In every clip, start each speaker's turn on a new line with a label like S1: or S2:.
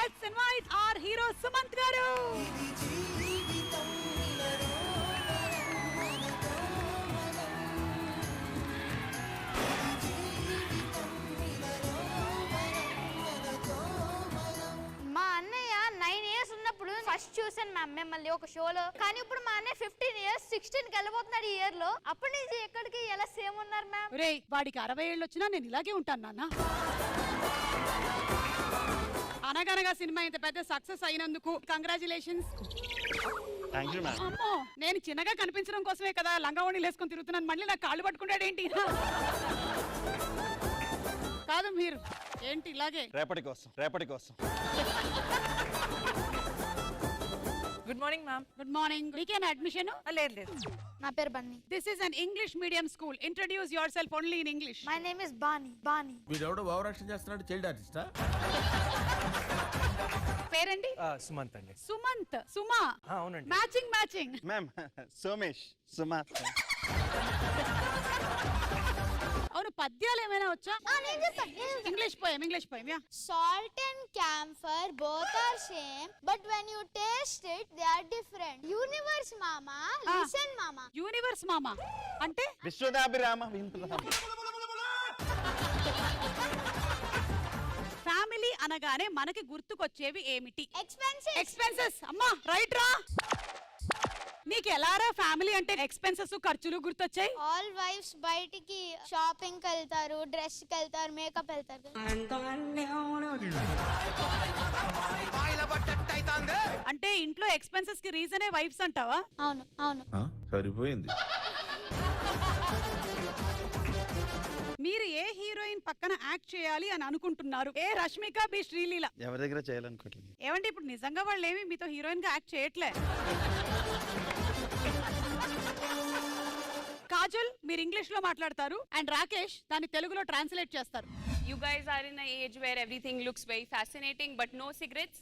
S1: Let's invite our hero Sumanth గారు.
S2: మా అన్నయ్య 9 years ఉన్నప్పుడు ఫస్ట్ చూసాను మ్యామ్ మిమ్మల్ని ఒక షోలో. కానీ ఇప్పుడు మా అన్నయ్య 15 years 16కి వెళ్ళబోతున్నాడు ఈ ఇయర్ లో. అప్పటి నుంచి ఎక్కడికి ఎలా సేమ్ ఉన్నారు మ్యామ్?
S1: రే వాడికి 60 ఏళ్ళు వచ్చినా నేను ఇలాగే ఉంటాను నాన్న. అనగనగా సినిమా ఇంత పెద్ద సక్సెస్ అయినందుకు కంగ్రాచులేషన్స్.
S3: Thank you ma'am.
S1: అమ్మో నేను చిన్నగా కనిపించడం కోసమే కదా లంగావోణి వేసుకొని తిరుగుతున్నాను. మళ్ళీ నాకు కాళ్ళు పట్టుకుంటాడేంటి? కాదు మీరు ఏంటి ఇలాగే?
S3: రేపటి కోసం.
S4: Good morning ma'am.
S1: Good morning. నీకేనా అడ్మిషన్?
S4: లేదు.
S2: నా పేరు Bunny.
S1: This is an English medium school. Introduce yourself only in English.
S2: My name is Bunny.
S5: వీడెవడో ఓవరాక్షన్ చేస్తున్నాడు, చైల్డ్ ఆర్టిస్టా?
S1: పేరండి?
S4: సుమంత్ అండి.
S1: సుమంత్. సుమా?
S4: అవునండి.
S1: మ్యాచింగ్.
S3: మ్యామ్ సోమేష్ సుమాత్.
S1: అవును పద్యాలు ఏమైనా వచ్చా?
S2: నేను చెప్తాను.
S1: English poem yeah.
S2: Salt and camphor both are same, but when you taste it, they are different. Universe mama, listen mama.
S1: Universe మామా అంటే?
S3: విశ్వదాభిరామ వింటున్నాం.
S1: ఫ్యామిలీ అనగానే మనకి గుర్తుకొచ్చేవి ఏమిటి?
S2: Expenses.
S1: అమ్మా రైట్ రా. నీకు ఎలారా ఫ్యామిలీ అంటే ఎక్స్పెన్సెస్ ఖర్చులు గుర్తొచ్చాయి?
S2: All wives బయటికి షాపింగ్ కి వెళ్తారు, డ్రెస్ కి వెళ్తారు, మేకప్ వెళ్తారు.
S1: అంటే ఇంట్లో ఎక్స్పెన్సెస్ కి రీజనే వైఫ్స్ అంటావా?
S2: అవును.
S5: సరిపోయింది.
S1: మీరు ఏ హీరోయిన్ పక్కన యాక్ట్ చేయాలి అని అనుకుంటున్నారు? ఏ రష్మిక, బి శ్రీలీల.
S3: ఎవరి దగ్గర చేయాలనుకోవట్లేదు.
S1: ఏమంటే ఇప్పుడు నిజంగా వాళ్ళు ఏమి మీతో హీరోయిన్ గా యాక్ట్ చేయట్లే. కాజల్ మీరు ఇంగ్లీష్ లో మాట్లాడతారు అండ్ రాకేష్ దాన్ని తెలుగులో ట్రాన్స్లేట్ చేస్తారు.
S6: You guys are in an age where everything looks very fascinating, but no cigarettes,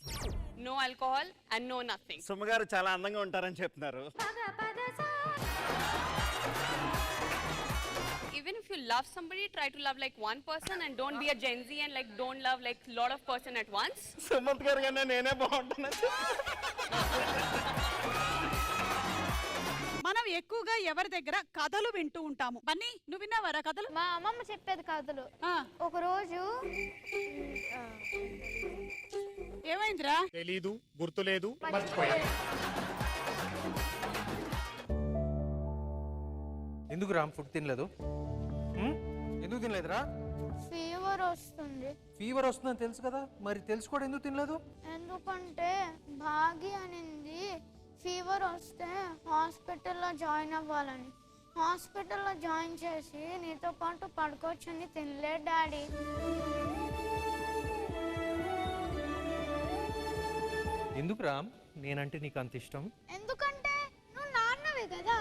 S6: no alcohol, and no nothing.
S3: Suma గారు చాలా అందంగా ఉంటారని చెప్తున్నారు.
S6: Even if you love somebody, try to love like one person and don't be a Gen Z and like don't love like lot of person at once.
S3: Sumanth గారు కన్నా నేనే బాగుంటాను.
S1: మనం ఎక్కువగా ఎవరి దగ్గర కథలు వింటూ ఉంటాము. బన్నీ నువ్వు విన్నావారా కథలు?
S2: మా అమ్మమ్మ చెప్పేది కథలు. ఒక రోజు
S1: ఏమైందిరా?
S7: తెలీదు, గుర్తులేదు,
S4: ఎందుకు రామ్ ఫుడ్ తినలేదు? ఎందుకు తినలేదురా?
S2: ఫీవర్ వస్తుంది.
S4: ఫీవర్ వస్తుందని తెలుసు కదా, మరి తెలుసుకోవడం ఎందుకు తినలేదు?
S2: ఎందుకంటే భాగి అనింది ఫీవర్ వస్తే హాస్పిటల్లో జాయిన్ అవ్వాలని. హాస్పిటల్లో జాయిన్ చేసి నీతో పాటు పడుకోవచ్చని తినలే డాడీ.
S4: ఎందుకు రామ్ నేనంటే నీకు అంత ఇష్టం?
S2: ఎందుకంటే నువ్వు నాన్నవే కదా.